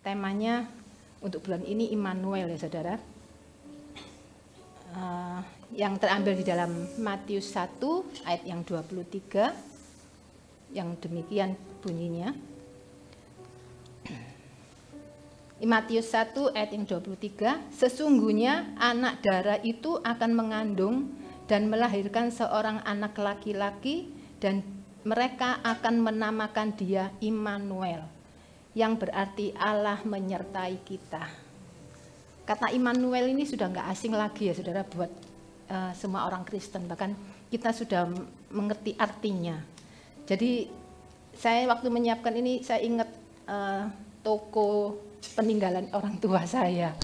temanya untuk bulan ini Immanuel ya saudara. Yang terambil di dalam Matius 1 ayat yang 23 yang demikian bunyinya. Matius 1 ayat yang 23, sesungguhnya anak darah itu akan mengandung dan melahirkan seorang anak laki-laki dan mereka akan menamakan dia Immanuel, yang berarti Allah menyertai kita. Kata Immanuel ini sudah nggak asing lagi ya saudara buat semua orang Kristen, bahkan kita sudah mengerti artinya. Jadi saya waktu menyiapkan ini saya ingat toko peninggalan orang tua saya.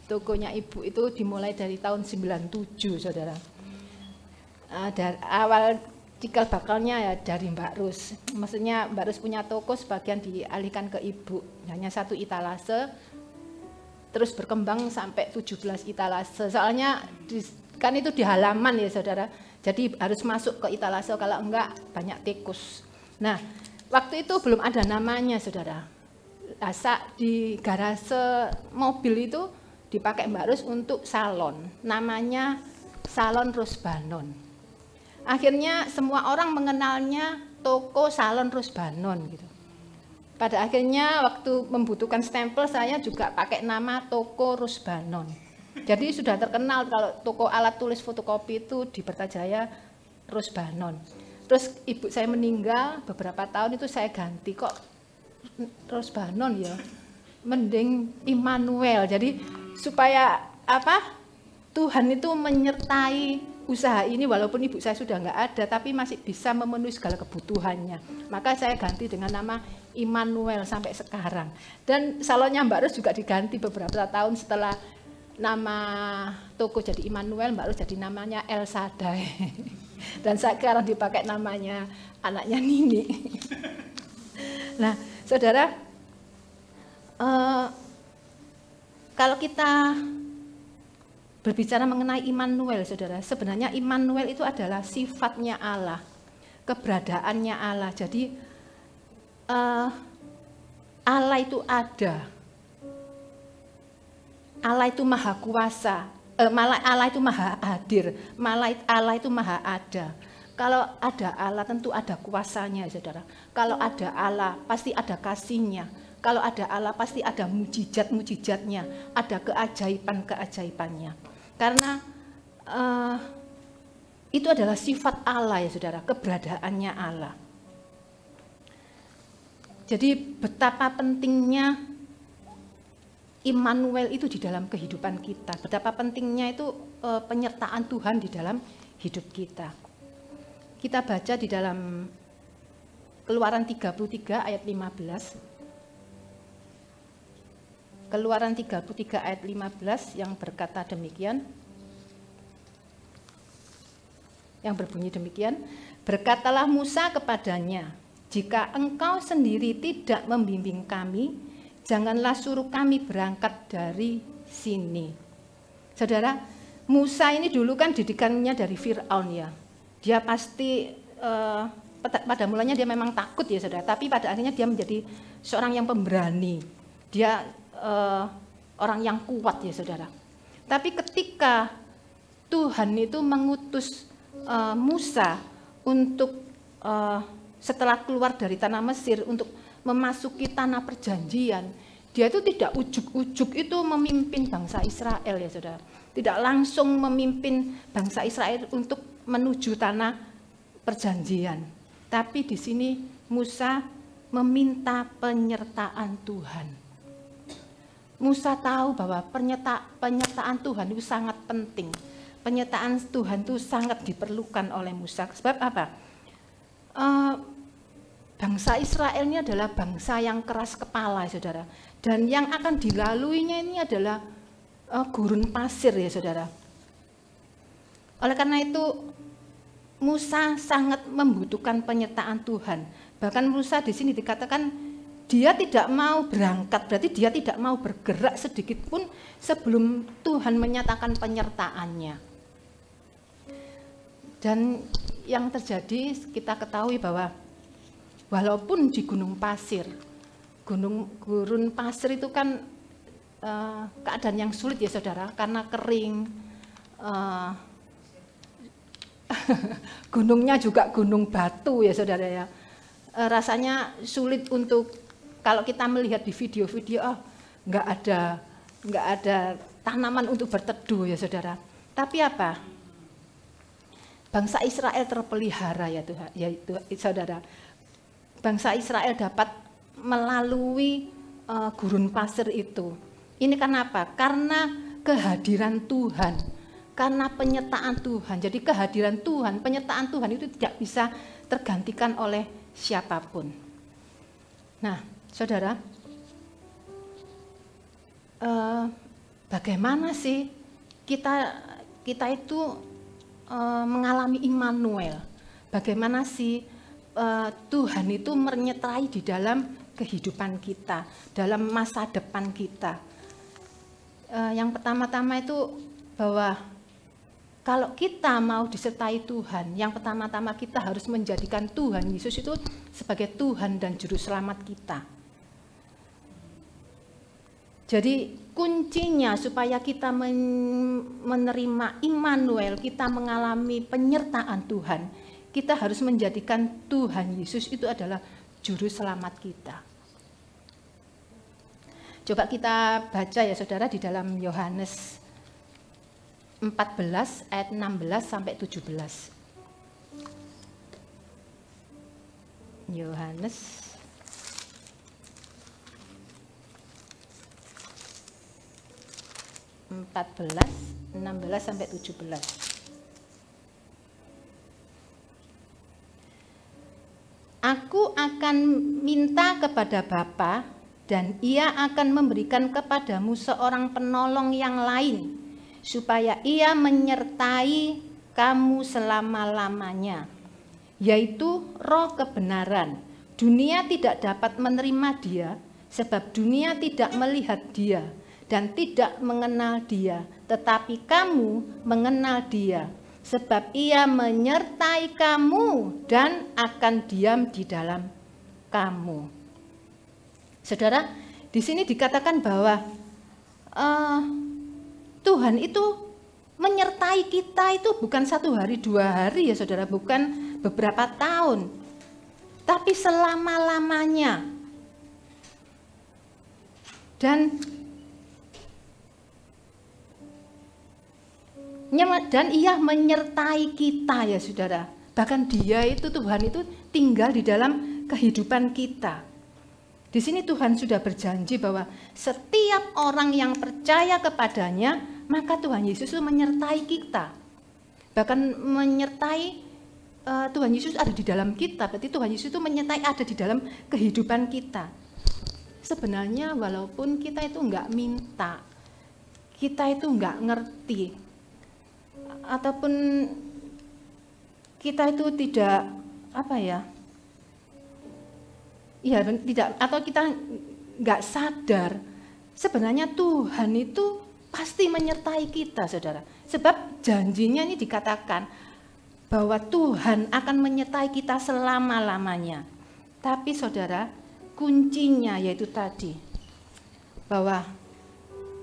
Tokonya ibu itu dimulai dari tahun 97 saudara. Dari awal cikal bakalnya ya dari Mbak Rus. Maksudnya Mbak Rus punya toko, sebagian dialihkan ke ibu. Hanya 1 etalase, terus berkembang sampai 17 etalase. Soalnya kan itu di halaman ya saudara. Jadi harus masuk ke etalase, kalau enggak banyak tikus. Nah, waktu itu belum ada namanya saudara. Di garase mobil itu dipakai Mbak Rus untuk salon. Namanya Salon Rusbanon. Akhirnya semua orang mengenalnya toko Salon Rusbanon gitu. Pada akhirnya waktu membutuhkan stempel saya juga pakai nama toko Rusbanon. Jadi sudah terkenal kalau toko alat tulis fotokopi itu di Bertajaya Rusbanon. Terus ibu saya meninggal beberapa tahun itu saya ganti, kok Rusbanon ya, mending Immanuel. Jadi supaya apa? Tuhan itu menyertai usaha ini walaupun ibu saya sudah nggak ada, tapi masih bisa memenuhi segala kebutuhannya. Maka saya ganti dengan nama Immanuel sampai sekarang. Dan salonnya Mbak Rus juga diganti beberapa tahun setelah nama toko jadi Immanuel, Mbak Rus jadi namanya El Shaddai. Dan sekarang dipakai namanya anaknya Nini. Nah, saudara, kalau kita berbicara mengenai Immanuel, saudara, sebenarnya Immanuel itu adalah sifatnya Allah, keberadaannya Allah. Jadi Allah itu ada, Allah itu maha kuasa, Allah itu maha hadir, Allah itu maha ada. Kalau ada Allah tentu ada kuasanya saudara. Kalau ada Allah pasti ada kasihnya. Kalau ada Allah pasti ada mujizat-mujizatnya, ada keajaiban-keajaibannya. Karena itu adalah sifat Allah ya saudara, keberadaannya Allah. Jadi betapa pentingnya Immanuel itu di dalam kehidupan kita. Betapa pentingnya itu penyertaan Tuhan di dalam hidup kita. Kita baca di dalam Keluaran 33 ayat 15. Keluaran 33 ayat 15 yang berkata demikian. Yang berbunyi demikian, berkatalah Musa kepadanya, jika engkau sendiri tidak membimbing kami, janganlah suruh kami berangkat dari sini. Saudara, Musa ini dulu kan didikannya dari Fir'aun ya. Dia pasti pada mulanya dia memang takut ya saudara, tapi pada akhirnya dia menjadi seorang yang pemberani. Dia orang yang kuat ya saudara. Tapi ketika Tuhan itu mengutus Musa untuk setelah keluar dari tanah Mesir untuk memasuki tanah perjanjian, dia itu tidak ujuk-ujuk itu memimpin bangsa Israel ya saudara. Tidak langsung memimpin bangsa Israel untuk menuju tanah perjanjian. Tapi di sini Musa meminta penyertaan Tuhan. Musa tahu bahwa penyertaan Tuhan itu sangat penting. Penyertaan Tuhan itu sangat diperlukan oleh Musa. Sebab apa? Bangsa Israel ini adalah bangsa yang keras kepala, saudara. Dan yang akan dilaluinya ini adalah gurun pasir, ya saudara. Oleh karena itu, Musa sangat membutuhkan penyertaan Tuhan. Bahkan Musa di sini dikatakan dia tidak mau berangkat, berarti dia tidak mau bergerak sedikit pun sebelum Tuhan menyatakan penyertaannya. Dan yang terjadi kita ketahui bahwa walaupun di gunung pasir gurun pasir itu kan keadaan yang sulit ya saudara, karena kering, gunungnya juga gunung batu ya saudara ya. Rasanya sulit untuk, kalau kita melihat di video-video, nggak ada tanaman untuk berteduh ya saudara. Tapi apa? Bangsa Israel terpelihara ya Tuhan, yaitu saudara. Bangsa Israel dapat melalui gurun pasir itu. Ini kenapa? Karena kehadiran Tuhan, karena penyertaan Tuhan. Jadi kehadiran Tuhan, penyertaan Tuhan itu tidak bisa tergantikan oleh siapapun. Nah, saudara, bagaimana sih kita itu mengalami Immanuel? Bagaimana sih Tuhan itu menyertai di dalam kehidupan kita, dalam masa depan kita? Yang pertama-tama itu bahwa kalau kita mau disertai Tuhan, yang pertama-tama kita harus menjadikan Tuhan Yesus itu sebagai Tuhan dan Juru Selamat kita. Jadi kuncinya supaya kita menerima Immanuel, kita mengalami penyertaan Tuhan, kita harus menjadikan Tuhan Yesus itu adalah Juru Selamat kita. Coba kita baca ya saudara di dalam Yohanes 14 ayat 16 sampai 17. Yohanes 14, 16 sampai 17. Aku akan minta kepada Bapa dan Ia akan memberikan kepadamu seorang penolong yang lain, supaya Ia menyertai kamu selama-lamanya, yaitu Roh kebenaran. Dunia tidak dapat menerima Dia, sebab dunia tidak melihat Dia dan tidak mengenal Dia, tetapi kamu mengenal Dia, sebab Ia menyertai kamu dan akan diam di dalam kamu. Saudara, di sini dikatakan bahwa Tuhan itu menyertai kita itu bukan 1 hari 2 hari ya saudara, bukan beberapa tahun, tapi selama-lamanya. Dan Ia menyertai kita ya saudara. Bahkan Dia itu, Tuhan itu tinggal di dalam kehidupan kita. Di sini Tuhan sudah berjanji bahwa setiap orang yang percaya kepadanya, maka Tuhan Yesus itu menyertai kita. Bahkan menyertai Tuhan Yesus ada di dalam kita, berarti Tuhan Yesus itu menyertai ada di dalam kehidupan kita. Sebenarnya walaupun kita itu enggak minta, kita itu enggak ngerti, ataupun kita itu tidak tidak, atau kita nggak sadar, sebenarnya Tuhan itu pasti menyertai kita saudara. Sebab janjinya ini dikatakan bahwa Tuhan akan menyertai kita selama-lamanya. Tapi saudara, kuncinya yaitu tadi, bahwa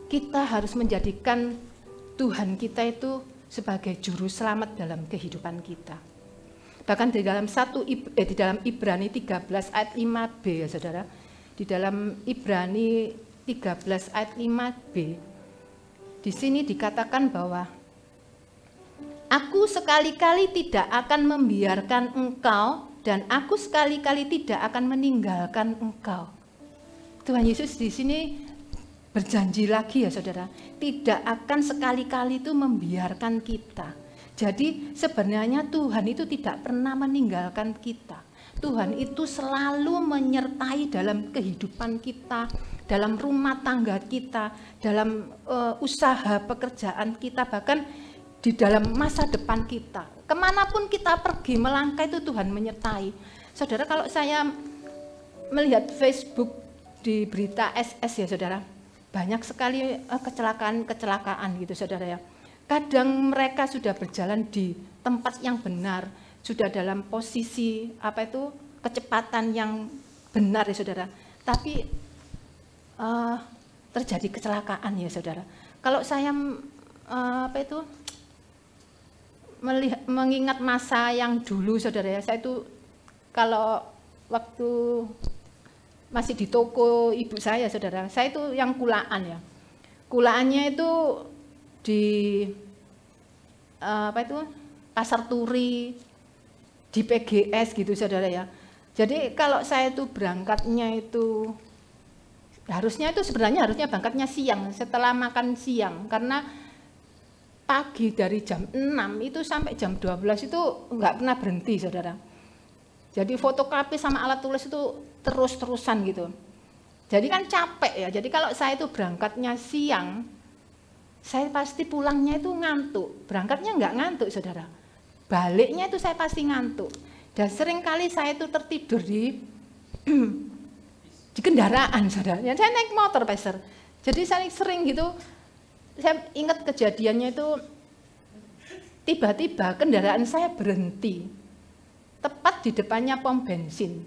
kita harus menjadikan Tuhan kita itu sebagai juru selamat dalam kehidupan kita. Bahkan di dalam di dalam Ibrani 13 ayat 5b ya saudara. Di dalam Ibrani 13 ayat 5b. Di sini dikatakan bahwa aku sekali-kali tidak akan membiarkan engkau dan aku sekali-kali tidak akan meninggalkan engkau. Tuhan Yesus di sini berjanji lagi ya saudara, tidak akan sekali-kali itu membiarkan kita. Jadi sebenarnya Tuhan itu tidak pernah meninggalkan kita. Tuhan itu selalu menyertai dalam kehidupan kita, dalam rumah tangga kita, dalam usaha pekerjaan kita, bahkan di dalam masa depan kita. Kemanapun kita pergi melangkah itu Tuhan menyertai. Saudara, kalau saya melihat Facebook di berita SS ya saudara, banyak sekali kecelakaan gitu saudara ya. Kadang mereka sudah berjalan di tempat yang benar, sudah dalam posisi kecepatan yang benar ya saudara. tapi terjadi kecelakaan ya saudara. Kalau saya mengingat masa yang dulu saudara ya, saya itu kalau waktu masih di toko ibu saya saudara, saya itu yang kulaan ya. Kulaannya itu di Pasar Turi, di PGS gitu saudara ya. Jadi kalau saya itu berangkatnya itu harusnya berangkatnya siang setelah makan siang, karena pagi dari jam 6 itu sampai jam 12 itu nggak pernah berhenti saudara. Jadi fotokopi sama alat tulis itu terus-terusan gitu. Jadi kan capek ya. Jadi kalau saya itu berangkatnya siang, saya pasti pulangnya itu ngantuk. Berangkatnya nggak ngantuk saudara. Baliknya itu saya pasti ngantuk. Dan sering kali saya itu tertidur di kendaraan saudara. Ya, saya naik motor Pastor. Jadi saya sering gitu, saya ingat kejadiannya itu tiba-tiba kendaraan saya berhenti tepat di depannya pom bensin.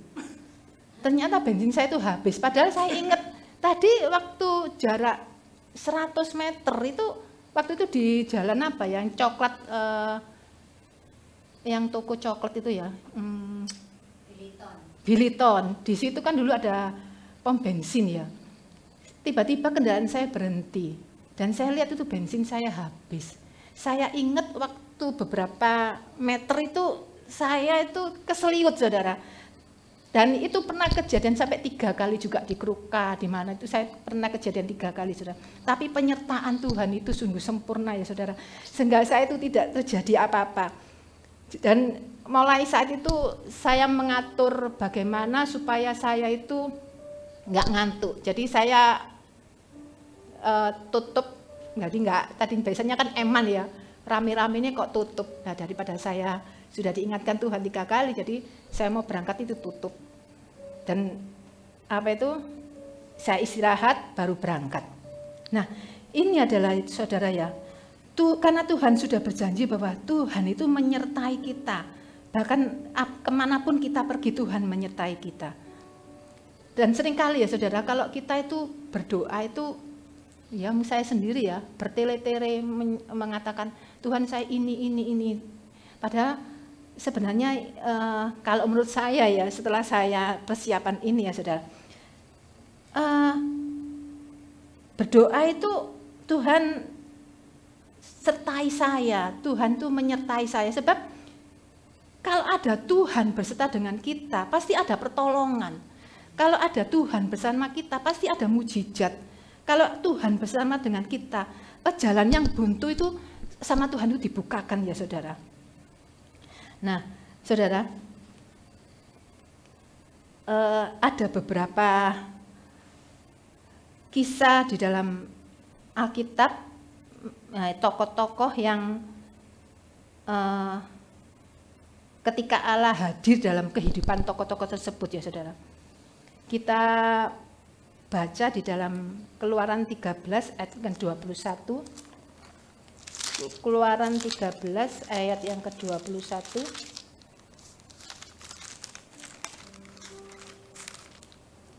Ternyata bensin saya itu habis, padahal saya ingat tadi waktu jarak 100 meter itu, waktu itu di jalan apa ya, yang coklat, yang toko coklat itu ya, Biliton. Di situ kan dulu ada pom bensin ya. Tiba-tiba kendaraan saya berhenti dan saya lihat itu bensin saya habis. Saya ingat waktu beberapa meter itu saya itu keseliut saudara. Dan itu pernah kejadian sampai 3 kali juga di Kruka, di mana itu saya pernah kejadian 3 kali saudara. Tapi penyertaan Tuhan itu sungguh sempurna ya saudara. Sehingga saya itu tidak terjadi apa-apa. Dan mulai saat itu saya mengatur bagaimana supaya saya itu nggak ngantuk. Jadi saya tutup, tadi biasanya kan eman ya, rame-ramenya kok tutup. Nah daripada saya sudah diingatkan Tuhan 3 kali, jadi saya mau berangkat itu tutup. Dan saya istirahat baru berangkat. Nah ini adalah saudara ya, karena Tuhan sudah berjanji bahwa Tuhan itu menyertai kita. Bahkan kemanapun kita pergi Tuhan menyertai kita. Dan seringkali ya saudara, kalau kita itu berdoa itu, ya saya sendiri ya, bertele-tele mengatakan, Tuhan saya ini. Padahal sebenarnya kalau menurut saya ya, setelah saya persiapan ini ya saudara, berdoa itu Tuhan sertai saya, Tuhan tuh menyertai saya. Sebab kalau ada Tuhan beserta dengan kita, pasti ada pertolongan. Kalau ada Tuhan bersama kita, pasti ada mujizat. Kalau Tuhan bersama dengan kita, jalan yang buntu itu sama Tuhan itu dibukakan ya saudara. Nah saudara, ada beberapa kisah di dalam Alkitab, tokoh-tokoh yang ketika Allah hadir dalam kehidupan tokoh-tokoh tersebut ya saudara. Kita baca di dalam Keluaran 13 ayat yang 21. Keluaran 13 ayat yang ke-21.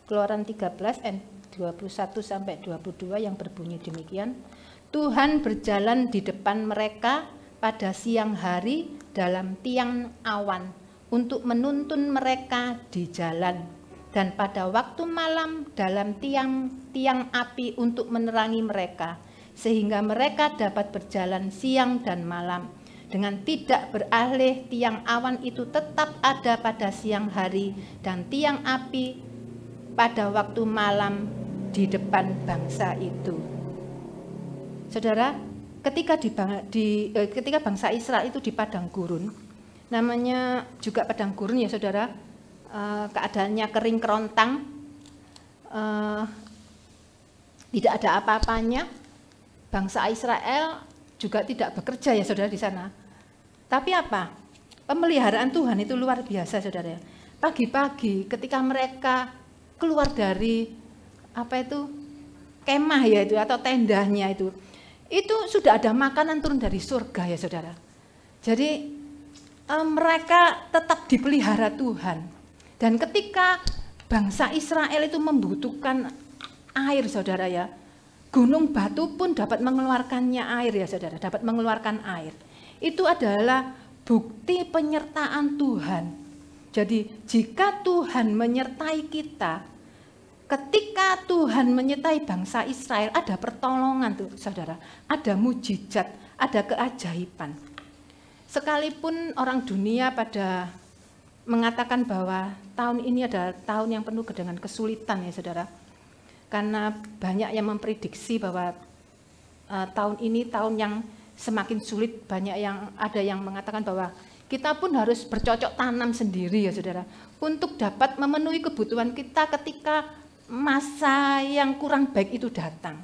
Keluaran 13 ayat 21 sampai 22 yang berbunyi demikian. Tuhan berjalan di depan mereka pada siang hari dalam tiang awan untuk menuntun mereka di jalan, dan pada waktu malam dalam tiang api untuk menerangi mereka, sehingga mereka dapat berjalan siang dan malam. Dengan tidak beralih, tiang awan itu tetap ada pada siang hari dan tiang api pada waktu malam di depan bangsa itu. Saudara, ketika bangsa Israel itu di padang gurun, namanya juga padang gurun ya saudara, keadaannya kering kerontang, tidak ada apa-apanya. Bangsa Israel juga tidak bekerja ya saudara di sana. Tapi apa? Pemeliharaan Tuhan itu luar biasa saudara. Pagi-pagi ketika mereka keluar dari kemah ya itu atau tendanya itu sudah ada makanan turun dari surga ya saudara. Jadi mereka tetap dipelihara Tuhan. Dan ketika bangsa Israel itu membutuhkan air, saudara ya. Gunung batu pun dapat mengeluarkannya air ya saudara, dapat mengeluarkan air. Itu adalah bukti penyertaan Tuhan. Jadi jika Tuhan menyertai kita, ketika Tuhan menyertai bangsa Israel, ada pertolongan tuh saudara, ada mujizat, ada keajaiban. Sekalipun orang dunia pada mengatakan bahwa tahun ini adalah tahun yang penuh dengan kesulitan ya saudara. Karena banyak yang memprediksi bahwa tahun ini tahun yang semakin sulit, ada yang mengatakan bahwa kita pun harus bercocok tanam sendiri ya saudara, untuk dapat memenuhi kebutuhan kita ketika masa yang kurang baik itu datang.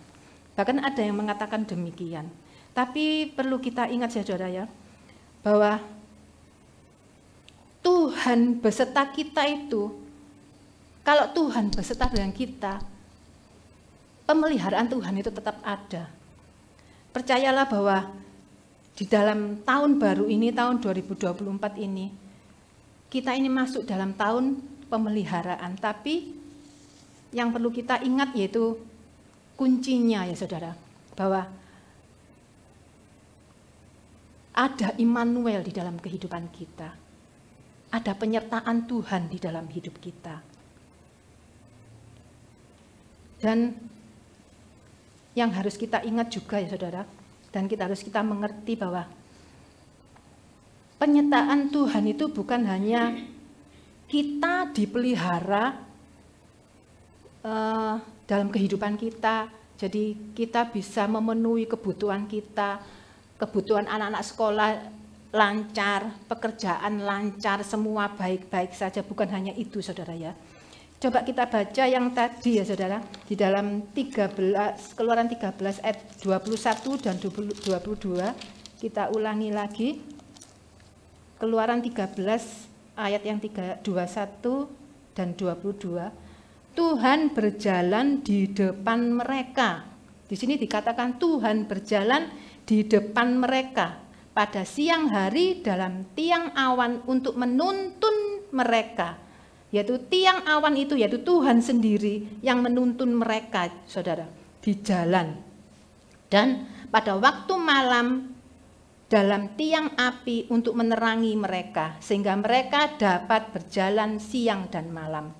Bahkan ada yang mengatakan demikian. Tapi perlu kita ingat ya saudara ya, bahwa Tuhan beserta kita itu, kalau Tuhan beserta dengan kita, pemeliharaan Tuhan itu tetap ada. Percayalah bahwa di dalam tahun baru ini, tahun 2024 ini, kita ini masuk dalam tahun pemeliharaan. Tapi yang perlu kita ingat yaitu kuncinya ya saudara, bahwa ada Immanuel di dalam kehidupan kita. Ada penyertaan Tuhan di dalam hidup kita. Dan yang harus kita ingat juga ya saudara, dan harus kita mengerti bahwa penyertaan Tuhan itu bukan hanya kita dipelihara dalam kehidupan kita, jadi kita bisa memenuhi kebutuhan kita, kebutuhan anak-anak sekolah lancar, pekerjaan lancar, semua baik-baik saja, bukan hanya itu saudara ya. Coba kita baca yang tadi ya saudara, di dalam Keluaran 13 ayat 21 dan 22, kita ulangi lagi. Keluaran 13 ayat yang 21 dan 22. Tuhan berjalan di depan mereka. Di sini dikatakan Tuhan berjalan di depan mereka pada siang hari dalam tiang awan untuk menuntun mereka. Yaitu tiang awan itu, yaitu Tuhan sendiri yang menuntun mereka, saudara, di jalan. Dan pada waktu malam dalam tiang api untuk menerangi mereka, sehingga mereka dapat berjalan siang dan malam.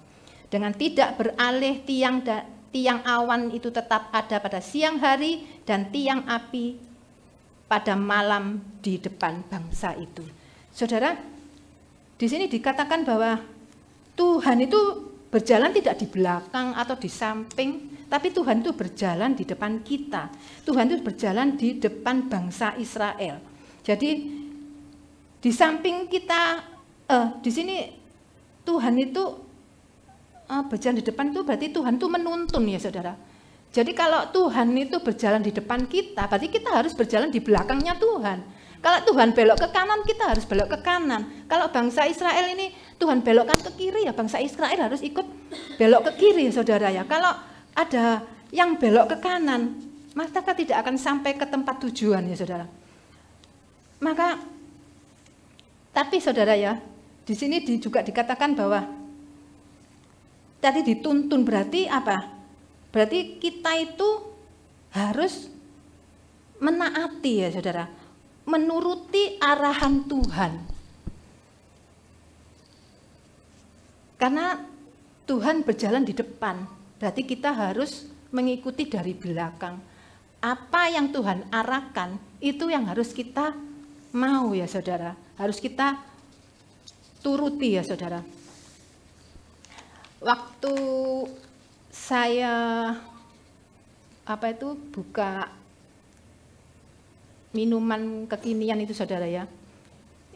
Dengan tidak beralih tiang awan itu tetap ada pada siang hari dan tiang api pada malam di depan bangsa itu. Saudara, di sini dikatakan bahwa Tuhan itu berjalan tidak di belakang atau di samping, tapi Tuhan itu berjalan di depan kita. Tuhan itu berjalan di depan bangsa Israel. Jadi di samping kita, di sini Tuhan itu berjalan di depan itu berarti Tuhan itu menuntun ya saudara. Jadi kalau Tuhan itu berjalan di depan kita, berarti kita harus berjalan di belakangnya Tuhan. Kalau Tuhan belok ke kanan, kita harus belok ke kanan. Kalau bangsa Israel ini Tuhan belokkan ke kiri, ya bangsa Israel harus ikut belok ke kiri, saudara ya. Kalau ada yang belok ke kanan, maka tidak akan sampai ke tempat tujuan ya saudara. Maka, tapi saudara ya, di sini juga dikatakan bahwa tadi dituntun berarti apa? Berarti kita itu harus menaati ya saudara, menuruti arahan Tuhan. Karena Tuhan berjalan di depan, berarti kita harus mengikuti dari belakang. Apa yang Tuhan arahkan, itu yang harus kita mau ya saudara, harus kita turuti ya saudara. Waktu saya buka minuman kekinian itu saudara ya,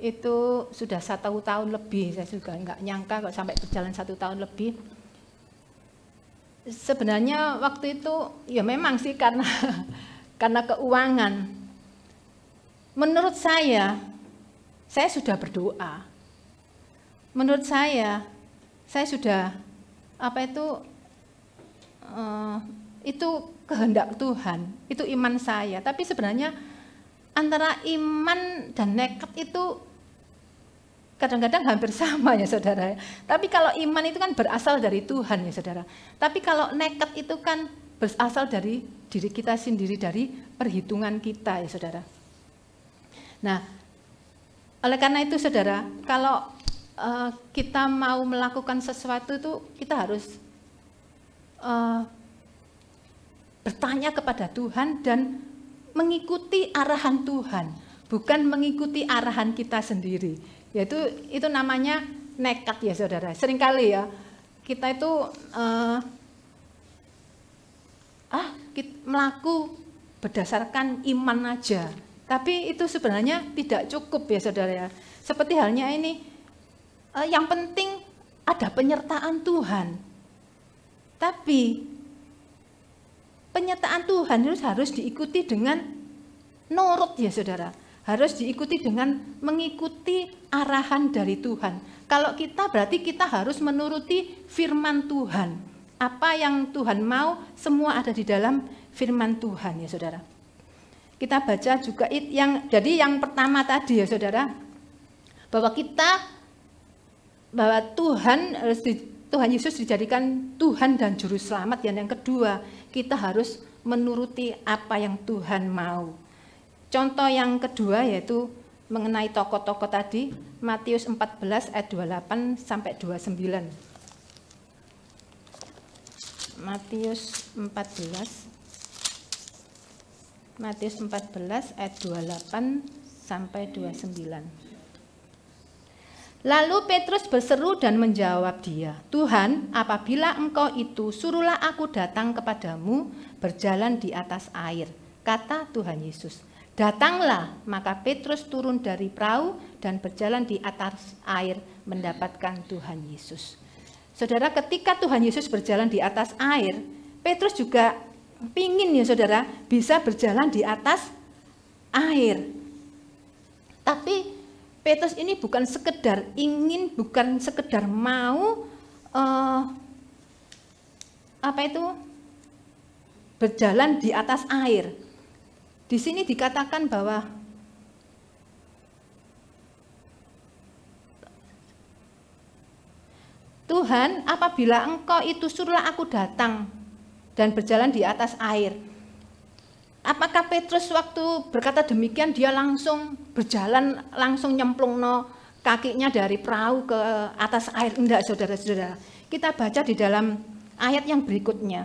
itu sudah 1 tahun lebih, saya juga nggak nyangka kok sampai berjalan 1 tahun lebih. Sebenarnya waktu itu ya memang sih karena keuangan. Menurut saya sudah berdoa. Menurut saya sudah itu kehendak Tuhan, itu iman saya. Tapi sebenarnya antara iman dan nekat itu kadang-kadang hampir sama ya saudara. Tapi kalau iman itu kan berasal dari Tuhan ya saudara. Tapi kalau nekat itu kan berasal dari diri kita sendiri, dari perhitungan kita ya saudara. Nah, oleh karena itu saudara, kalau kita mau melakukan sesuatu itu kita harus bertanya kepada Tuhan dan mengikuti arahan Tuhan, bukan mengikuti arahan kita sendiri. Yaitu itu namanya nekat ya saudara. Seringkali ya kita itu melaku berdasarkan iman aja, tapi itu sebenarnya tidak cukup ya saudara ya. Seperti halnya ini, yang penting ada penyertaan Tuhan. Tapi penyertaan Tuhan harus diikuti dengan nurut ya saudara. Harus diikuti dengan mengikuti arahan dari Tuhan. Kalau kita berarti kita harus menuruti firman Tuhan. Apa yang Tuhan mau semua ada di dalam firman Tuhan ya saudara. Kita baca juga jadi yang pertama tadi ya saudara, bahwa Tuhan Yesus dijadikan Tuhan dan Juru Selamat. Yang kedua, kita harus menuruti apa yang Tuhan mau. Contoh yang kedua yaitu mengenai tokoh-tokoh tadi, Matius 14 ayat 28 sampai 29. Matius 14 ayat 28 sampai 29. Lalu Petrus berseru dan menjawab dia, Tuhan, apabila engkau itu, suruhlah aku datang kepadamu berjalan di atas air. Kata Tuhan Yesus. Datanglah, maka Petrus turun dari perahu dan berjalan di atas air mendapatkan Tuhan Yesus. Saudara, ketika Tuhan Yesus berjalan di atas air, Petrus juga pingin ya saudara bisa berjalan di atas air. Tapi Petrus ini bukan sekedar ingin, bukan sekedar mau berjalan di atas air. Di sini dikatakan bahwa Tuhan, apabila engkau itu suruhlah aku datang dan berjalan di atas air. Apakah Petrus waktu berkata demikian dia langsung berjalan, langsung nyemplungno kakinya dari perahu ke atas air? Enggak saudara-saudara. Kita baca di dalam ayat yang berikutnya.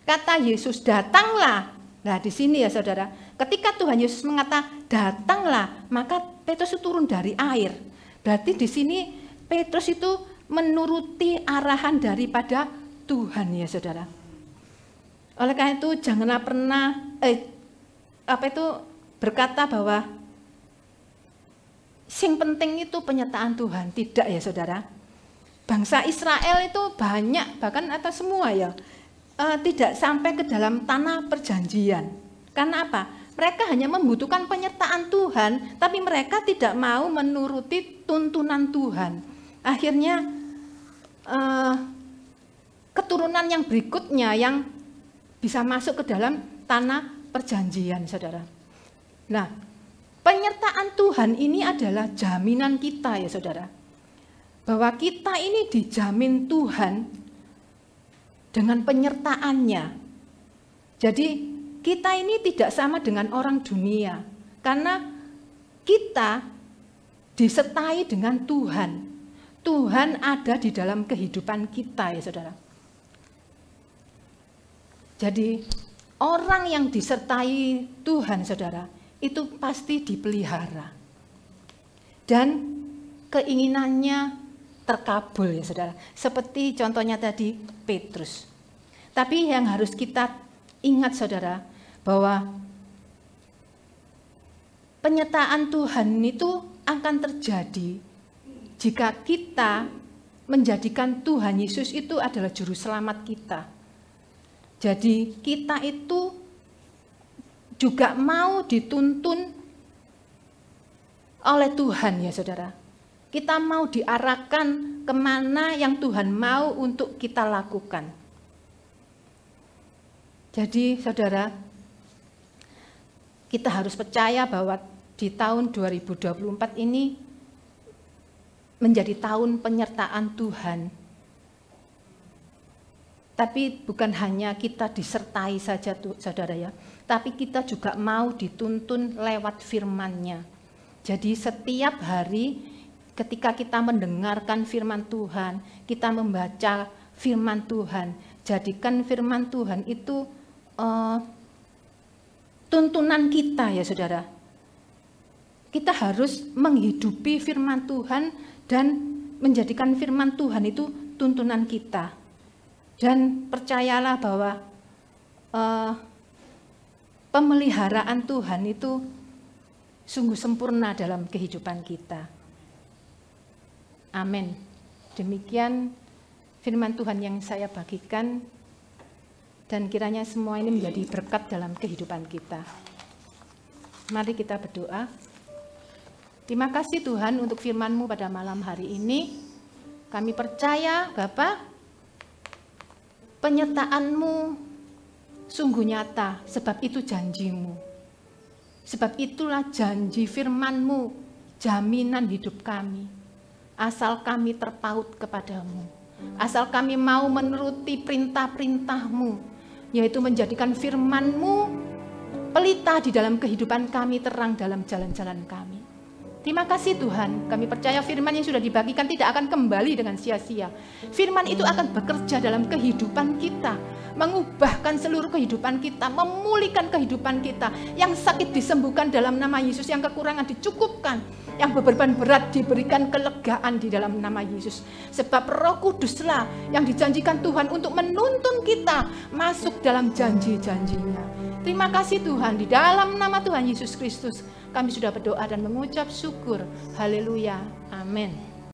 Kata Yesus, datanglah. Nah di sini ya saudara, ketika Tuhan Yesus mengatakan datanglah, maka Petrus itu turun dari air. Berarti di sini Petrus itu menuruti arahan daripada Tuhan ya saudara. Oleh karena itu janganlah pernah berkata bahwa sing penting itu penyertaan Tuhan. Tidak ya saudara. Bangsa Israel itu banyak, bahkan atau semua ya, tidak sampai ke dalam tanah perjanjian. Karena apa? Mereka hanya membutuhkan penyertaan Tuhan, tapi mereka tidak mau menuruti tuntunan Tuhan. Akhirnya keturunan yang berikutnya yang bisa masuk ke dalam tanah perjanjian, saudara. Nah, penyertaan Tuhan ini adalah jaminan kita ya saudara. Bahwa kita ini dijamin Tuhan dengan penyertaannya. Jadi kita ini tidak sama dengan orang dunia. Karena kita disertai dengan Tuhan. Tuhan ada di dalam kehidupan kita ya saudara. Jadi orang yang disertai Tuhan saudara, itu pasti dipelihara. Dan keinginannya terkabul ya saudara. Seperti contohnya tadi Petrus. Tapi yang harus kita ingat saudara, bahwa penyertaan Tuhan itu akan terjadi jika kita menjadikan Tuhan Yesus itu adalah juru selamat kita. Jadi kita itu juga mau dituntun oleh Tuhan ya saudara. Kita mau diarahkan kemana yang Tuhan mau untuk kita lakukan. Jadi saudara, kita harus percaya bahwa di tahun 2024 ini menjadi tahun penyertaan Tuhan. Tapi bukan hanya kita disertai saja saudara ya, tapi kita juga mau dituntun lewat firman-Nya. Jadi setiap hari ketika kita mendengarkan firman Tuhan, kita membaca firman Tuhan, jadikan firman Tuhan itu tuntunan kita ya saudara. Kita harus menghidupi firman Tuhan dan menjadikan firman Tuhan itu tuntunan kita. Dan percayalah bahwa pemeliharaan Tuhan itu sungguh sempurna dalam kehidupan kita. Amin. Demikian firman Tuhan yang saya bagikan, dan kiranya semua ini menjadi berkat dalam kehidupan kita. Mari kita berdoa. Terima kasih Tuhan untuk firman-Mu pada malam hari ini. Kami percaya Bapa, penyertaan-Mu sungguh nyata, sebab itu janji-Mu. Sebab itulah janji firman-Mu, jaminan hidup kami. Asal kami terpaut kepadamu, asal kami mau menuruti perintah-perintah-Mu, yaitu menjadikan firman-Mu pelita di dalam kehidupan kami, terang dalam jalan-jalan kami. Terima kasih Tuhan, kami percaya firman yang sudah dibagikan tidak akan kembali dengan sia-sia. Firman itu akan bekerja dalam kehidupan kita, mengubahkan seluruh kehidupan kita, memulihkan kehidupan kita. Yang sakit disembuhkan dalam nama Yesus, yang kekurangan dicukupkan, yang beban berat diberikan kelegaan di dalam nama Yesus. Sebab Roh Kuduslah yang dijanjikan Tuhan untuk menuntun kita masuk dalam janji-janjinya. Terima kasih Tuhan, di dalam nama Tuhan Yesus Kristus kami sudah berdoa dan mengucap syukur. Haleluya. Amin.